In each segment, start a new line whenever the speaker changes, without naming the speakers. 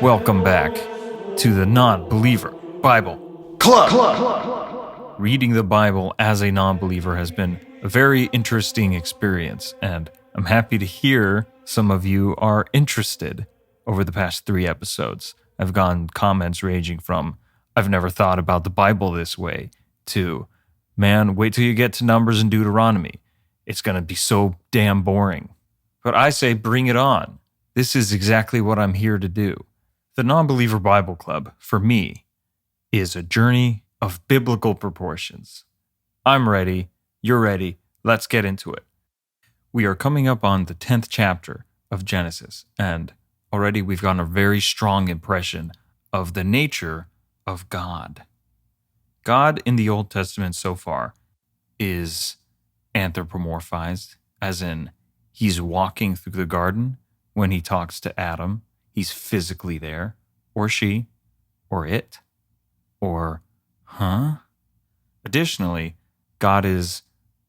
Welcome back to the Non-Believer Bible Club. Reading the Bible as a non-believer has been a very interesting experience, and I'm happy to hear some of you are interested over the past 3 episodes. I've gotten comments ranging from, I've never thought about the Bible this way, to, man, wait till you get to Numbers and Deuteronomy. It's going to be so damn boring. But I say, bring it on. This is exactly what I'm here to do. The Non-Believer Bible Club, for me, is a journey of biblical proportions. I'm ready. You're ready. Let's get into it. We are coming up on the 10th chapter of Genesis, and already we've gotten a very strong impression of the nature of God. God in the Old Testament so far is anthropomorphized, as in he's walking through the garden when he talks to Adam. He's physically there, or she, or it, or Additionally, God is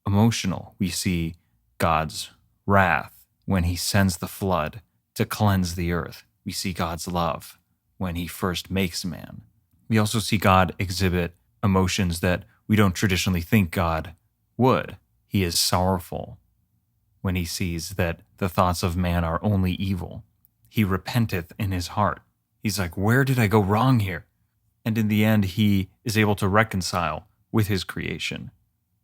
emotional. We see God's wrath when he sends the flood to cleanse the earth. We see God's love when he first makes man. We also see God exhibit emotions that we don't traditionally think God would. He is sorrowful when he sees that the thoughts of man are only evil. He repenteth in his heart. He's like, where did I go wrong here? And in the end, he is able to reconcile with his creation.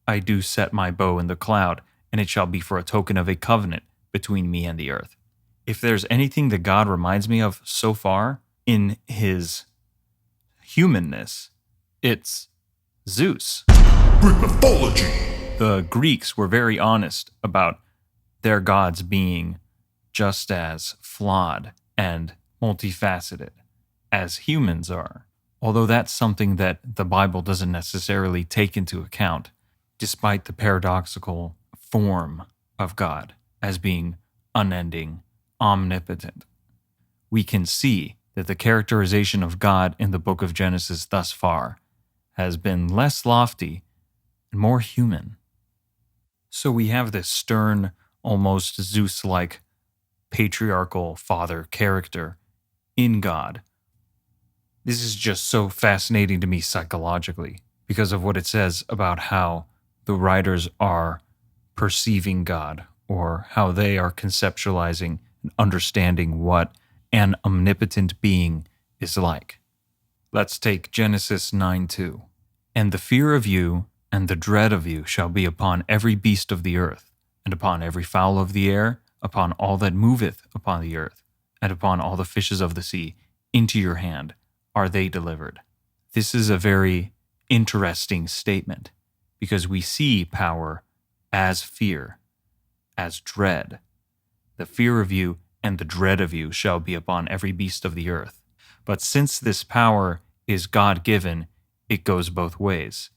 I do set my bow in the cloud, and it shall be for a token of a covenant between me and the earth. If there's anything that God reminds me of so far in his humanness, it's Zeus. Herpetology. The Greeks were very honest about their gods being just as flawed and multifaceted as humans are, although that's something that the Bible doesn't necessarily take into account, despite the paradoxical form of God as being unending, omnipotent. We can see that the characterization of God in the book of Genesis thus far has been less lofty and more human. So we have this stern, almost Zeus-like patriarchal father character in God. This is just so fascinating to me psychologically because of what it says about how the writers are perceiving God, or how they are conceptualizing and understanding what an omnipotent being is like. Let's take Genesis 9:2. And the fear of you and the dread of you shall be upon every beast of the earth, and upon every fowl of the air, upon all that moveth upon the earth, and upon all the fishes of the sea. Into your hand are they delivered. This is a very interesting statement, because we see power as fear, as dread. The fear of you and the dread of you shall be upon every beast of the earth. But since this power is God-given, it goes both ways.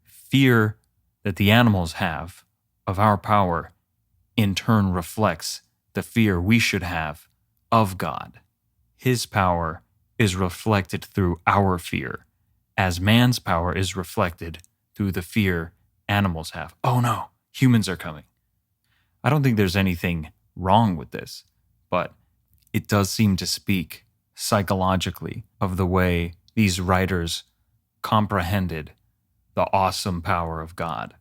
Fear that the animals have of our power in turn reflects the fear we should have of God. His power is reflected through our fear, as man's power is reflected through the fear animals have. Oh no, humans are coming. I don't think there's anything wrong with this, but it does seem to speak psychologically of the way these writers comprehended the awesome power of God.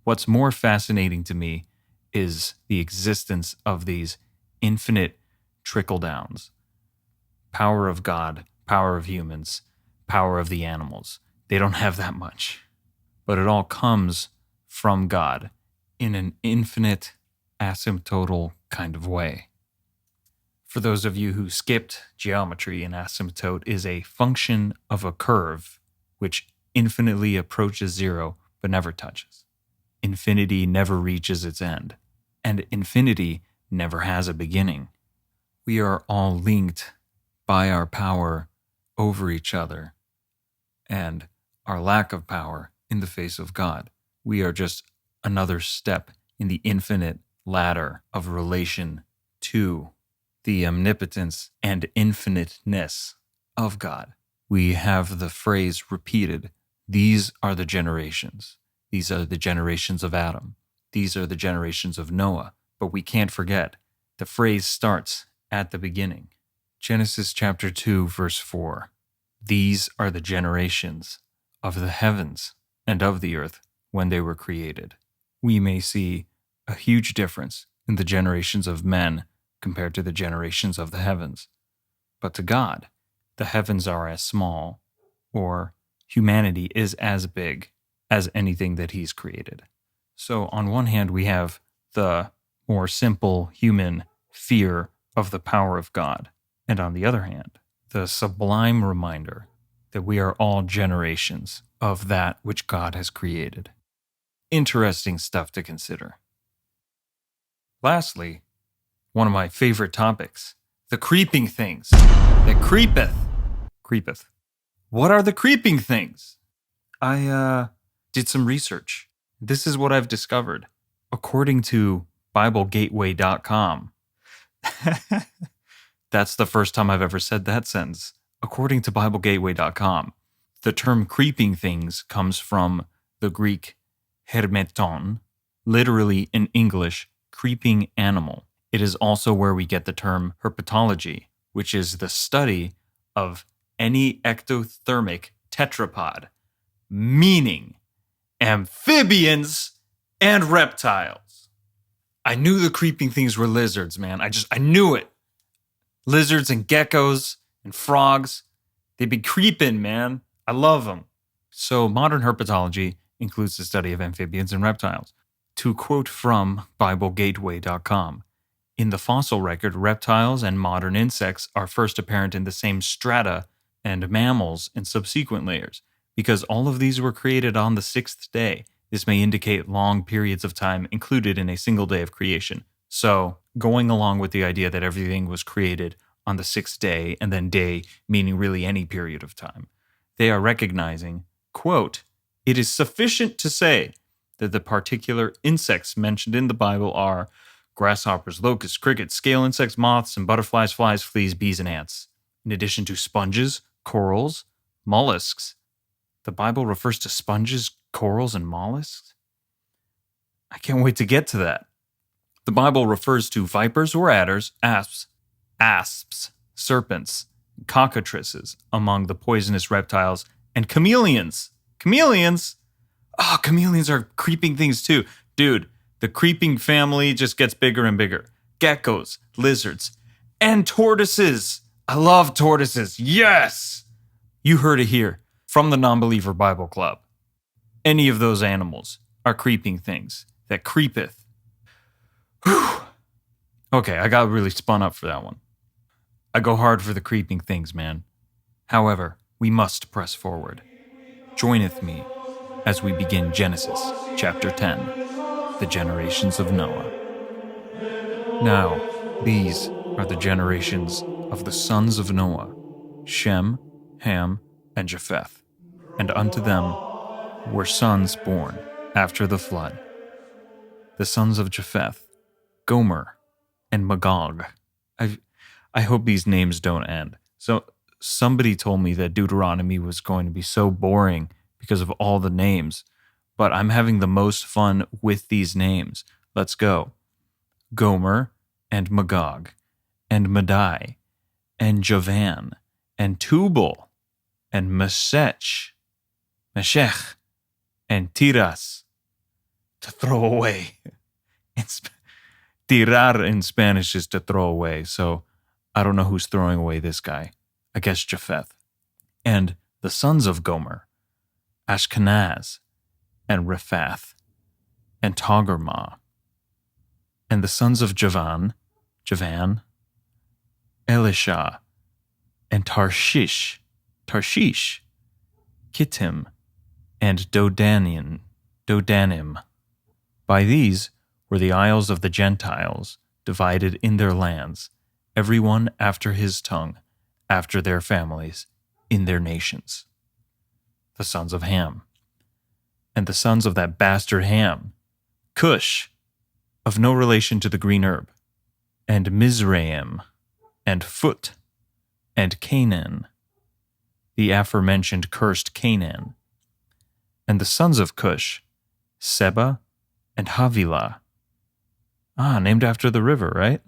What's more fascinating to me is the existence of these infinite trickle-downs. Power of God, power of humans, power of the animals. They don't have that much. But it all comes from God in an infinite, asymptotal kind of way. For those of you who skipped geometry, an asymptote is a function of a curve which infinitely approaches zero but never touches. Infinity never reaches its end, and infinity never has a beginning. We are all linked by our power over each other and our lack of power in the face of God. We are just another step in the infinite ladder of relation to the omnipotence and infiniteness of God. We have the phrase repeated, these are the generations. These are the generations of Adam. These are the generations of Noah. But we can't forget, the phrase starts at the beginning. Genesis chapter 2, verse 4. These are the generations of the heavens and of the earth when they were created. We may see a huge difference in the generations of men compared to the generations of the heavens. But to God, the heavens are as small, or humanity is as big as anything that He's created. So on one hand, we have the more simple human fear of the power of God. And on the other hand, the sublime reminder that we are all generations of that which God has created. Interesting stuff to consider. Lastly, one of my favorite topics, the creeping things that creepeth. What are the creeping things? I did some research. This is what I've discovered. According to BibleGateway.com. That's the first time I've ever said that sentence. According to BibleGateway.com, the term creeping things comes from the Greek hermeton, literally in English, creeping animal. It is also where we get the term herpetology, which is the study of any ectothermic tetrapod, meaning amphibians and reptiles. I knew the creeping things were lizards, man. I knew it. Lizards and geckos and frogs, they be creeping, man. I love them. So modern herpetology includes the study of amphibians and reptiles. To quote from BibleGateway.com, in the fossil record, reptiles and modern insects are first apparent in the same strata and mammals in subsequent layers. Because all of these were created on the sixth day, this may indicate long periods of time included in a single day of creation. So, going along with the idea that everything was created on the sixth day, and then day meaning really any period of time, they are recognizing, quote, "It is sufficient to say that the particular insects mentioned in the Bible are grasshoppers, locusts, crickets, scale insects, moths, and butterflies, flies, fleas, bees, and ants, in addition to sponges, corals, mollusks." The Bible refers to sponges, corals, and mollusks? I can't wait to get to that. The Bible refers to vipers or adders, asps, serpents, cockatrices among the poisonous reptiles, and chameleons. Chameleons? Oh, chameleons are creeping things too. Dude, the creeping family just gets bigger and bigger. Geckos, lizards, and tortoises. I love tortoises. Yes! You heard it here from the Non-Believer Bible Club. Any of those animals are creeping things that creepeth. Whew. Okay, I got really spun up for that one. I go hard for the creeping things, man. However, we must press forward. Joineth me as we begin Genesis chapter 10, the generations of Noah. Now, these are the generations of the sons of Noah, Shem, Ham, and Japheth. And unto them were sons born after the flood. The sons of Japheth, Gomer, and Magog. I hope these names don't end. So somebody told me that Deuteronomy was going to be so boring because of all the names, but I'm having the most fun with these names. Let's go. Gomer and Magog and Madai and Javan and Tubal and Meshech and Tiras, to throw away. Tirar in Spanish is to throw away, so I don't know who's throwing away this guy. I guess Japheth. And the sons of Gomer, Ashkenaz and Rephath and Togarmah. And the sons of Javan, Elisha and Tarshish, Kittim and Dodanim. By these were the isles of the Gentiles, divided in their lands, every one after his tongue, after their families, in their nations. The sons of Ham. And the sons of that bastard Ham, Cush, of no relation to the green herb, and Mizraim, and Phut, and Canaan, the aforementioned cursed Canaan. And the sons of Cush, Seba, and Havilah. Named after the river, right?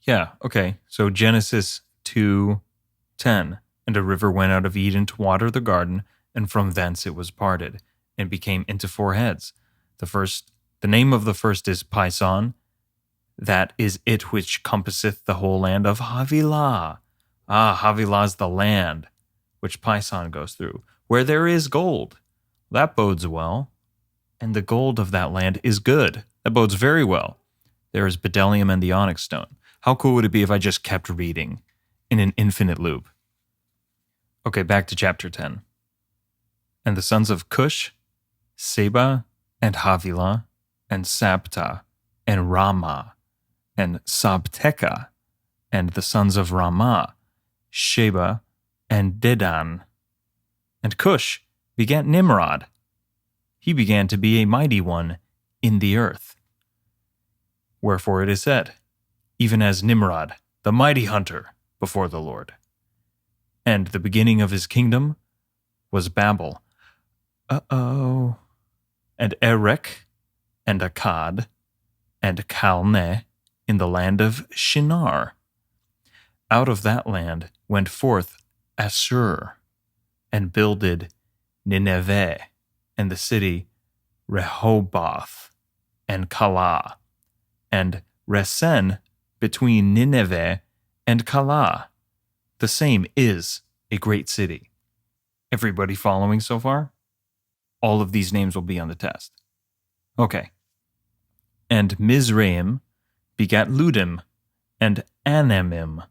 Yeah, okay. So Genesis 2:10. And a river went out of Eden to water the garden, and from thence it was parted, and became into 4 heads. The name of the first is Pison. That is it which compasseth the whole land of Havilah. Havilah is the land which Pison goes through, where there is gold. That bodes well. And the gold of that land is good. That bodes very well. There is bdellium and the onyx stone. How cool would it be if I just kept reading in an infinite loop? Okay, back to chapter 10. And the sons of Cush, Seba, and Havilah, and Sabta, and Ramah, and Sabteka, and the sons of Ramah, Sheba, and Dedan. And Cush begat Nimrod. He began to be a mighty one in the earth. Wherefore it is said, even as Nimrod, the mighty hunter before the Lord. And the beginning of his kingdom was Babel. And Erech, and Akkad, and Calneh in the land of Shinar. Out of that land went forth Assur, and builded Nineveh, and the city Rehoboth, and Calah, and Resen between Nineveh and Calah. The same is a great city. Everybody following so far? All of these names will be on the test. Okay. And Mizraim begat Ludim, and Anamim,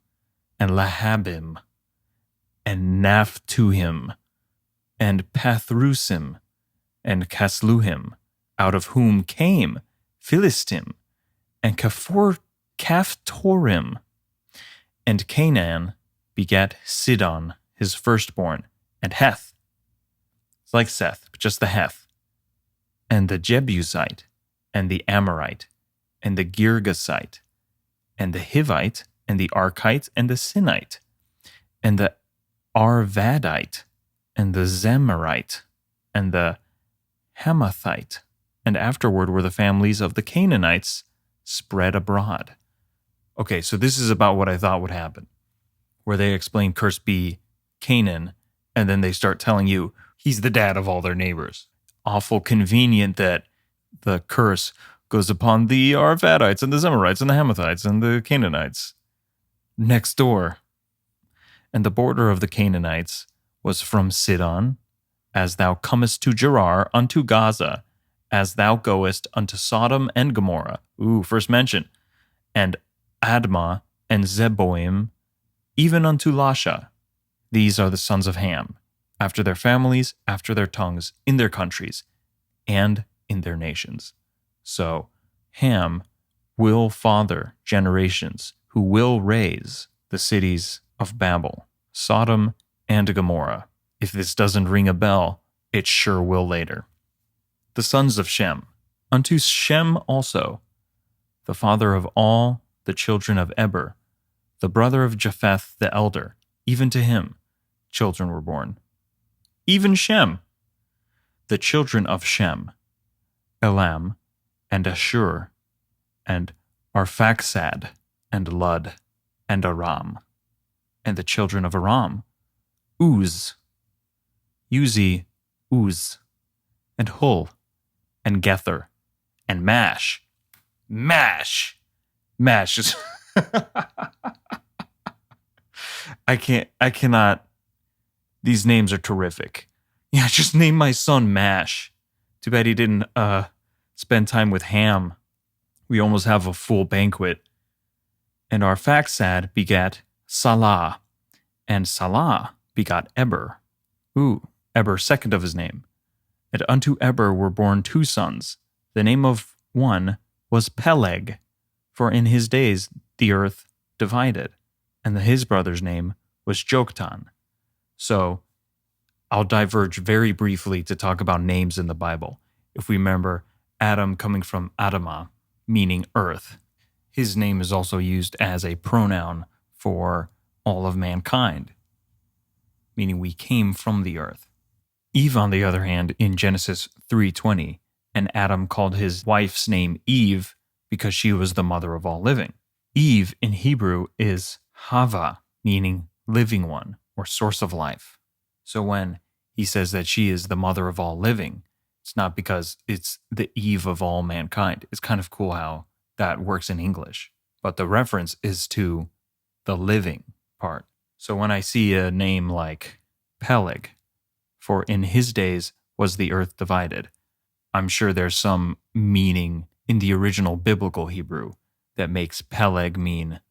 and Lahabim, and Naphtuhim, and Pathrusim, and Casluhim, out of whom came Philistim, and Caphtorim. And Canaan begat Sidon, his firstborn, and Heth. It's like Seth, but just the Heth. And the Jebusite, and the Amorite, and the Girgasite, and the Hivite, and the Arkite, and the Sinite, and the Arvadite, and the Zemarite, and the Hamathite. And afterward were the families of the Canaanites spread abroad. Okay, so this is about what I thought would happen, where they explain cursed be Canaan, and then they start telling you he's the dad of all their neighbors. Awful convenient that the curse goes upon the Arvadites and the Zemarites and the Hamathites and the Canaanites next door. And the border of the Canaanites was from Sidon, as thou comest to Gerar, unto Gaza, as thou goest unto Sodom and Gomorrah. First mention. And Admah and Zeboim, even unto Lasha. These are the sons of Ham, after their families, after their tongues, in their countries, and in their nations. So Ham will father generations who will raise the cities of Babel, Sodom, and Gomorrah. If this doesn't ring a bell, it sure will later. The sons of Shem. Unto Shem also, the father of all the children of Eber, the brother of Japheth the elder, even to him children were born. Even Shem. The children of Shem, Elam, and Ashur, and Arphaxad, and Lud, and Aram. And the children of Aram, Uz, Uzi, Uz, and Hul, and Gether, and Mash. Mash is... I cannot... These names are terrific. Yeah, just name my son Mash. Too bad he didn't spend time with Ham. We almost have a full banquet. And Arphaxad begat Salah, and Salah begot Eber. Eber, second of his name. And unto Eber were born 2 sons. The name of one was Peleg, for in his days the earth divided. And his brother's name was Joktan. So, I'll diverge very briefly to talk about names in the Bible. If we remember Adam coming from Adamah, meaning earth, his name is also used as a pronoun for all of mankind, meaning we came from the earth. Eve, on the other hand, in Genesis 3:20, and Adam called his wife's name Eve because she was the mother of all living. Eve in Hebrew is Hava, meaning living one or source of life. So when he says that she is the mother of all living, it's not because it's the Eve of all mankind. It's kind of cool how that works in English. But the reference is to the living part. So when I see a name like Peleg, for in his days was the earth divided, I'm sure there's some meaning in the original biblical Hebrew that makes Peleg mean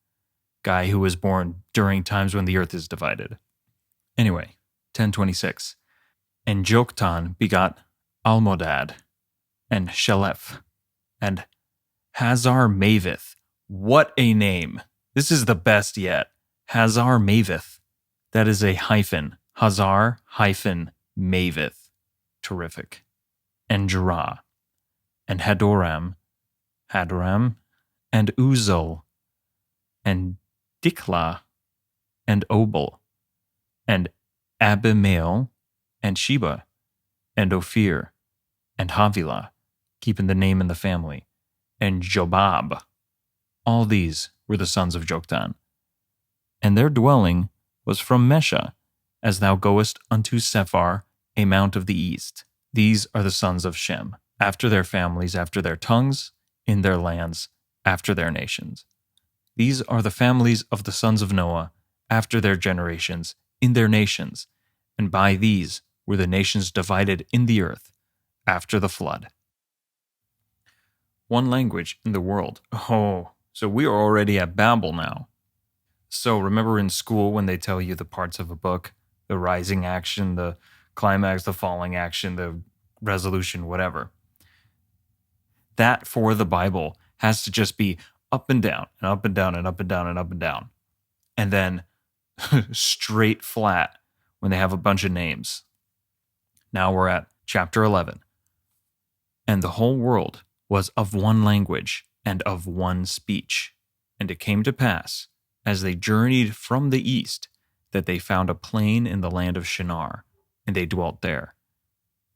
guy who was born during times when the earth is divided. Anyway, 1026. And Joktan begot Almodad, and Sheleph, and Hazar Mavith. What a name! This is the best yet. Hazar Mavith. That is a hyphen. Hazar hyphen Mavith. Terrific. And Jerah, and Hadoram, and Uzal, and Diklah, and Obal, and Abimael, and Sheba, and Ophir, and Havilah, keeping the name in the family, and Jobab. All these were the sons of Joktan. And their dwelling was from Mesha, as thou goest unto Sephar, a mount of the east. These are the sons of Shem, after their families, after their tongues, in their lands, after their nations. These are the families of the sons of Noah, after their generations, in their nations, and by these were the nations divided in the earth, after the flood. One language in the world. Oh, so we are already at Babel now. So remember in school when they tell you the parts of a book, the rising action, the climax, the falling action, the resolution, whatever. That for the Bible has to just be up and down, and up and down, and up and down, and up and down. And then straight flat when they have a bunch of names. Now we're at chapter 11. And the whole world was of one language and of one speech. And it came to pass, as they journeyed from the east, that they found a plain in the land of Shinar, and they dwelt there.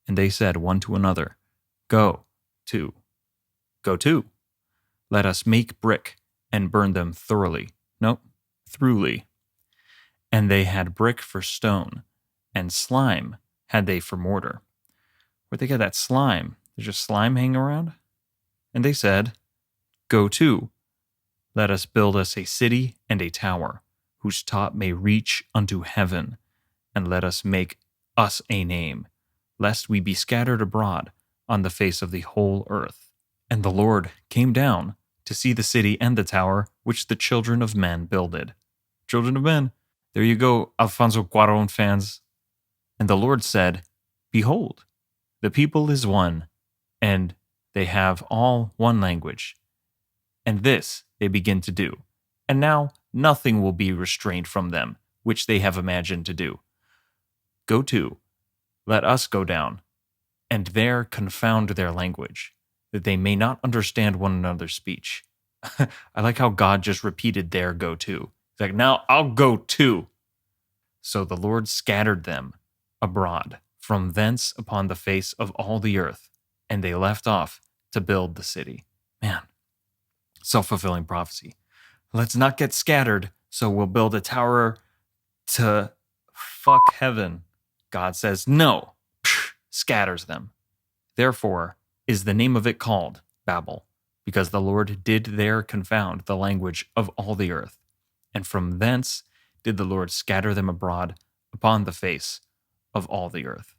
And they said one to another, Go to. Let us make brick and burn them thoroughly. Throughly. And they had brick for stone, and slime had they for mortar. Where'd they get that slime? There's just slime hanging around? And they said, Go to. Let us build us a city and a tower, whose top may reach unto heaven, and let us make us a name, lest we be scattered abroad on the face of the whole earth. And the Lord came down to see the city and the tower which the children of men builded. Children of men, there you go, Alfonso Cuarón fans. And the Lord said, Behold, the people is one, and they have all one language. And this they begin to do. And now nothing will be restrained from them, which they have imagined to do. Go to, let us go down, and there confound their language, that they may not understand one another's speech. I like how God just repeated their go to. It's like, now I'll go too. So the Lord scattered them abroad from thence upon the face of all the earth, and they left off to build the city. Man, self-fulfilling prophecy. Let's not get scattered, so we'll build a tower to fuck heaven. God says, no, scatters them. Therefore is the name of it called Babel, because the Lord did there confound the language of all the earth. And from thence did the Lord scatter them abroad upon the face of all the earth.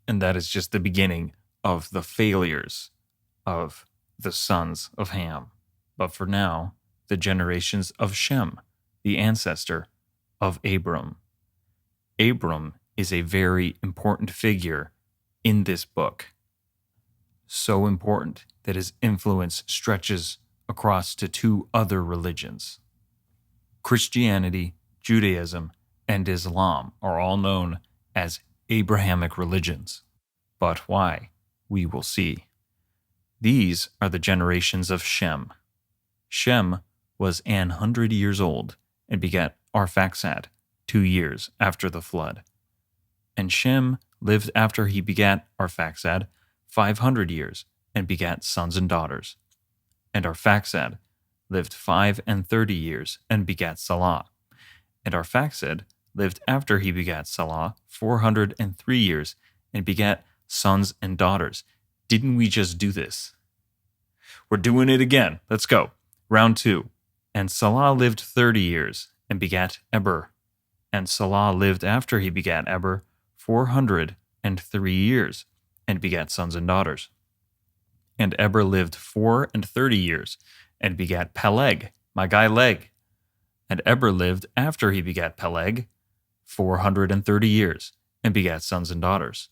And that is just the beginning of the failures of the sons of Ham. But for now, the generations of Shem, the ancestor of Abram. Abram is a very important figure in this book. So important that his influence stretches across to two other religions. Christianity, Judaism, and Islam are all known as Abrahamic religions. But why? We will see. These are the generations of Shem. Shem was 100 years old and begat Arphaxad 2 years after the flood. And Shem lived after he begat Arphaxad 500 years and begat sons and daughters. And Arphaxad lived 35 years and begat Salah. And Arphaxad lived after he begat Salah 403 years and begat sons and daughters. Didn't we just do this? We're doing it again. Let's go. Round 2. And Salah lived 30 years and begat Eber. And Salah lived after he begat Eber 403 years and begat sons and daughters. And Eber lived 34 years and begat Peleg, my guy Leg. And Eber lived after he begat Peleg 430 years and begat sons and daughters.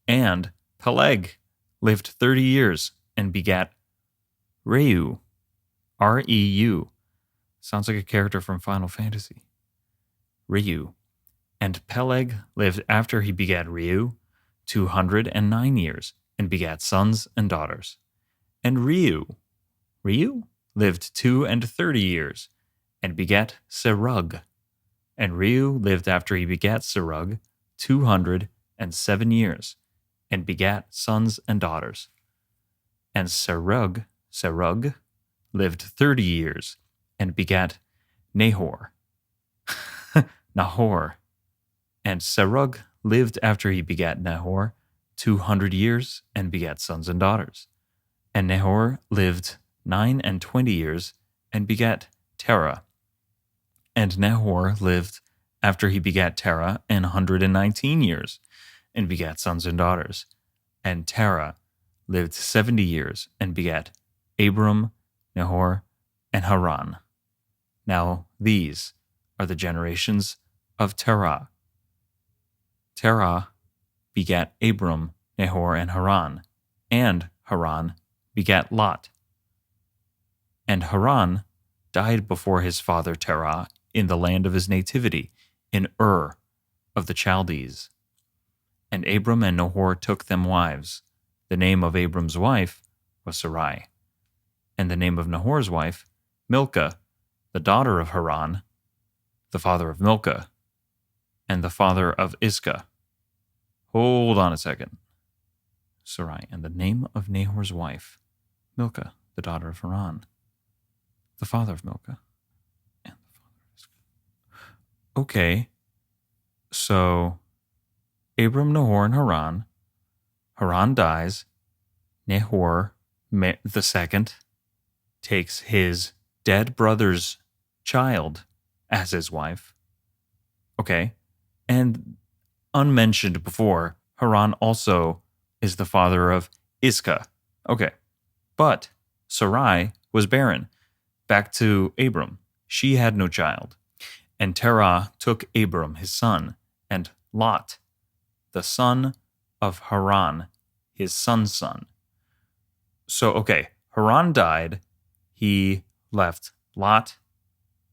And Peleg lived 30 years and begat Reu, Reu. Sounds like a character from Final Fantasy. Reu. And Peleg lived after he begat Reu 209 years and begat sons and daughters. And Reu lived 32 years and begat Serug. And Reu lived after he begat Serug 207 years and begat sons and daughters. And Serug lived 30 years and begat Nahor. Nahor. And Serug lived after he begat Nahor 200 years and begat sons and daughters. And Nahor lived 29 years and begat Terah. And Nahor lived after he begat Terah 119 years and begat sons and daughters. And Terah lived 70 years and begat Abram, Nahor, and Haran. Now these are the generations of Terah. Terah begat Abram, Nahor, and Haran begat Lot. And Haran died before his father Terah in the land of his nativity, in Ur of the Chaldees. And Abram and Nahor took them wives. The name of Abram's wife was Sarai, and the name of Nahor's wife, Milcah, the daughter of Haran, the father of Milcah, and the father of Iscah. Hold on a second. Sarai, and the name of Nahor's wife, Milcah, the daughter of Haran, the father of Milcah, and the father of Iscah. Okay, so Abram, Nahor, and Haran. Haran dies. Nahor the second takes his dead brother's child as his wife. Okay, and unmentioned before, Haran also is the father of Iscah. Okay, but Sarai was barren. Back to Abram. She had no child. And Terah took Abram, his son, and Lot, the son of Haran, his son's son. So, okay, Haran died. He left Lot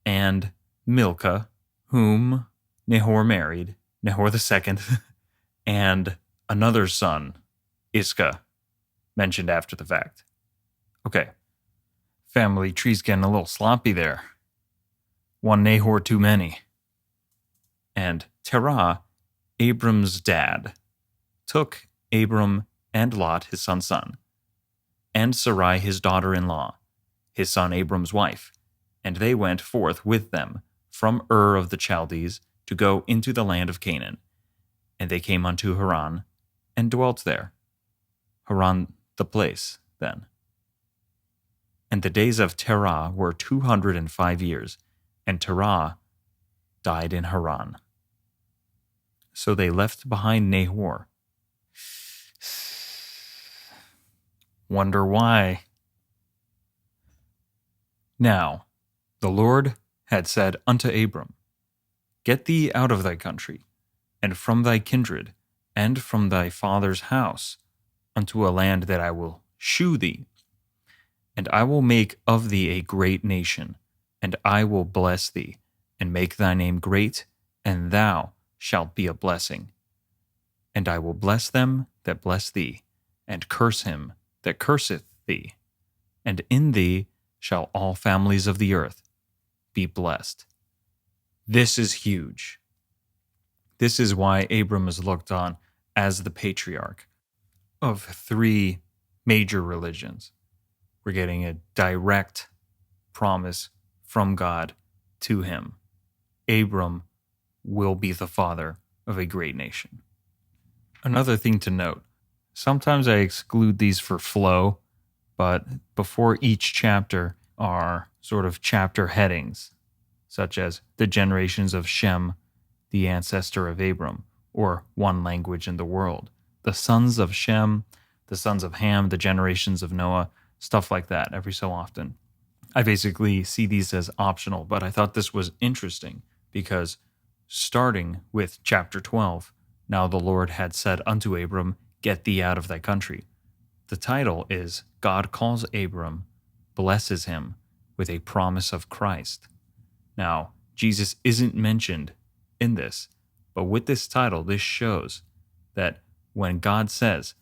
and Milcah, whom Nahor married, Nahor the second, and another son, Iscah, mentioned after the fact. Okay, family tree's getting a little sloppy there. One Nahor too many. And Terah, Abram's dad, took Abram and Lot, his son's son, and Sarai, his daughter-in-law, his son Abram's wife, and they went forth with them from Ur of the Chaldees to go into the land of Canaan. And they came unto Haran, and dwelt there. Haran the place, then. And the days of Terah were 205 years, and Terah died in Haran. So they left behind Nahor. Wonder why. Now, the Lord had said unto Abram, Get thee out of thy country, and from thy kindred, and from thy father's house, unto a land that I will shew thee. And I will make of thee a great nation, and I will bless thee, and make thy name great, and thou shalt be a blessing. And I will bless them that bless thee, and curse him that curseth thee. And in thee shall all families of the earth be blessed. This is huge. This is why Abram is looked on as the patriarch of three major religions. We're getting a direct promise from God to him. Abram will be the father of a great nation. Another thing to note, sometimes I exclude these for flow, but before each chapter are sort of chapter headings, such as the generations of Shem, the ancestor of Abram, or one language in the world, the sons of Shem, the sons of Ham, the generations of Noah, stuff like that every so often. I basically see these as optional, but I thought this was interesting because starting with chapter 12, now the Lord had said unto Abram, get thee out of thy country. The title is God calls Abram, blesses him with a promise of Christ. Now, Jesus isn't mentioned in this, but with this title, this shows that when God says,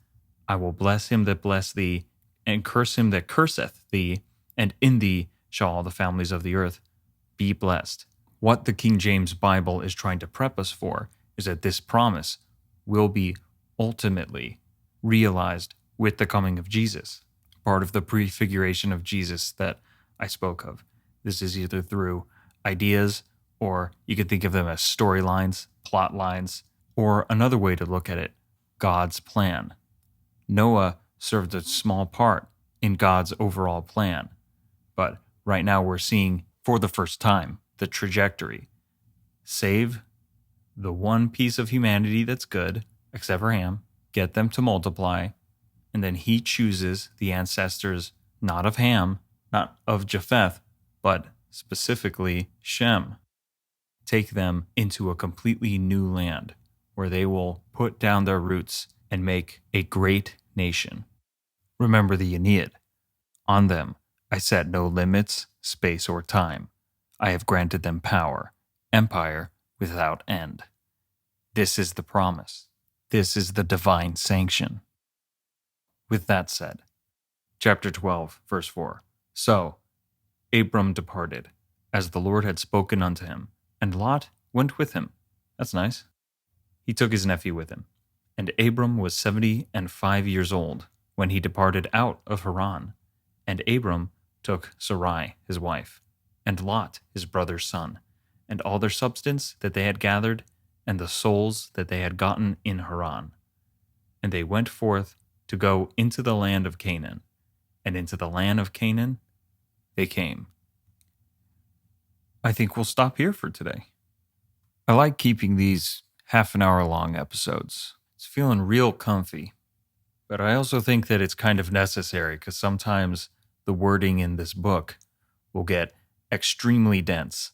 I will bless him that bless thee, and curse him that curseth thee, and in thee shall all the families of the earth be blessed. What the King James Bible is trying to prep us for is that this promise will be ultimately realized with the coming of Jesus, part of the prefiguration of Jesus that I spoke of. This is either through ideas, or you could think of them as storylines, plot lines, or another way to look at it, God's plan. Noah served a small part in God's overall plan, but right now we're seeing for the first time the trajectory. Save the one piece of humanity that's good, except for Ham, get them to multiply, and then he chooses the ancestors not of Ham, not of Japheth, but specifically Shem. Take them into a completely new land where they will put down their roots and make a great nation. Remember the Aeneid. On them I set no limits, space, or time. I have granted them power, empire without end. This is the promise. This is the divine sanction. With that said, chapter 12, verse 4. So Abram departed, as the Lord had spoken unto him, and Lot went with him. That's nice. He took his nephew with him. And Abram was 75 years old when he departed out of Haran. And Abram took Sarai his wife, and Lot his brother's son, and all their substance that they had gathered, and the souls that they had gotten in Haran. And they went forth to go into the land of Canaan, and into the land of Canaan they came. I think we'll stop here for today. I like keeping these half-an-hour long episodes. It's feeling real comfy. But I also think that it's kind of necessary because sometimes the wording in this book will get extremely dense.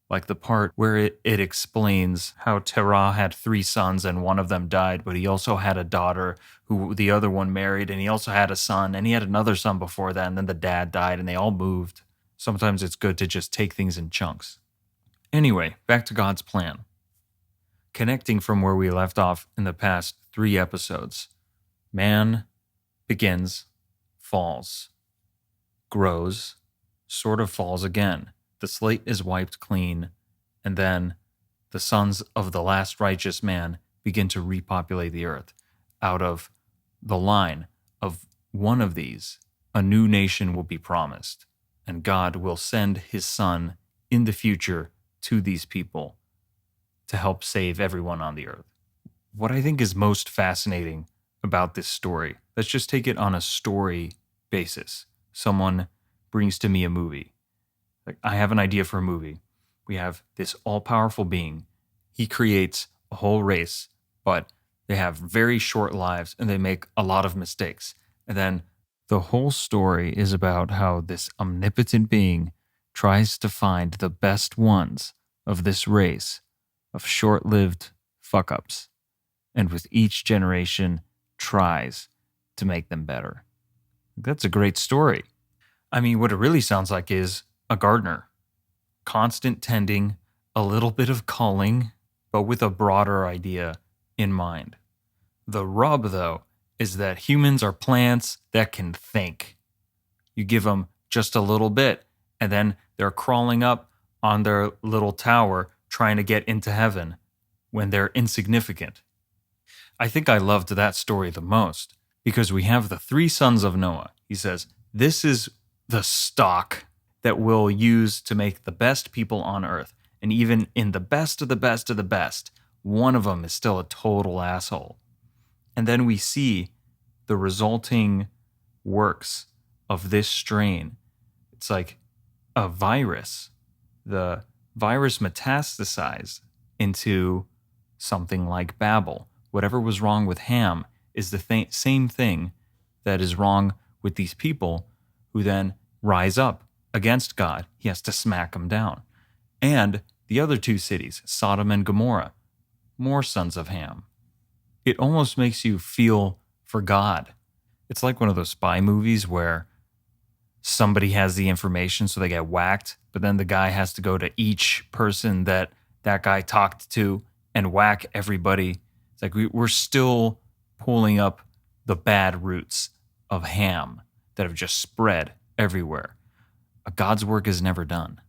Like the part where it explains how Terah had 3 sons and one of them died, but he also had a daughter who the other one married, and he also had a son, and he had another son before that, and then the dad died, and they all moved. Sometimes it's good to just take things in chunks. Anyway, back to God's plan. Connecting from where we left off in the past 3 episodes, man begins, falls, grows, sort of falls again. The slate is wiped clean, and then the sons of the last righteous man begin to repopulate the earth. Out of the line of one of these, a new nation will be promised, and God will send his son in the future to these people to help save everyone on the earth. What I think is most fascinating about this story, let's just take it on a story basis. Someone brings to me a movie. Like, I have an idea for a movie. We have this all-powerful being. He creates a whole race, but they have very short lives and they make a lot of mistakes. And then the whole story is about how this omnipotent being tries to find the best ones of this race of short-lived fuck-ups, and with each generation tries to make them better. That's a great story. I mean, what it really sounds like is a gardener. Constant tending, a little bit of culling, but with a broader idea in mind. The rub, though, is that humans are plants that can think. You give them just a little bit, and then they're crawling up on their little tower trying to get into heaven when they're insignificant. I think I loved that story the most because we have the 3 sons of Noah. He says, this is the stock that we'll use to make the best people on earth. And even in the best of the best of the best, one of them is still a total asshole. And then we see the resulting works of this strain. It's like a virus. The virus metastasized into something like Babel. Whatever was wrong with Ham is the same thing that is wrong with these people who then rise up against God. He has to smack them down. And the other two cities, Sodom and Gomorrah, more sons of Ham. It almost makes you feel for God. It's like one of those spy movies where somebody has the information so they get whacked, but then the guy has to go to each person that guy talked to and whack everybody. It's like we're still pulling up the bad roots of Ham that have just spread everywhere. God's work is never done.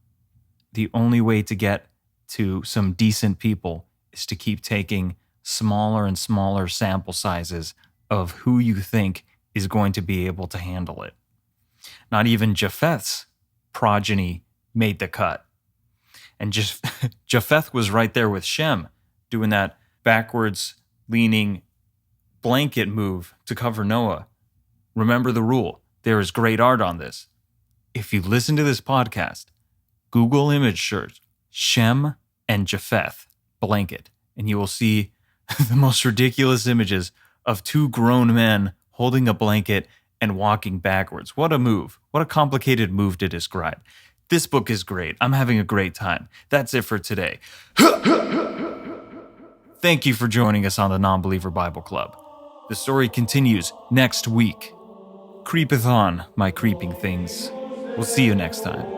The only way to get to some decent people is to keep taking smaller and smaller sample sizes of who you think is going to be able to handle it. Not even Japheth's progeny made the cut. And Japheth was right there with Shem, doing that backwards leaning blanket move to cover Noah. Remember the rule. There is great art on this. If you listen to this podcast, Google image search Shem and Japheth blanket, and you will see the most ridiculous images of two grown men holding a blanket and walking backwards. What a move. What a complicated move to describe. This book is great. I'm having a great time. That's it for today. Thank you for joining us on the Non-Believer Bible Club. The story continues next week. Creepeth on, my creeping things. We'll see you next time.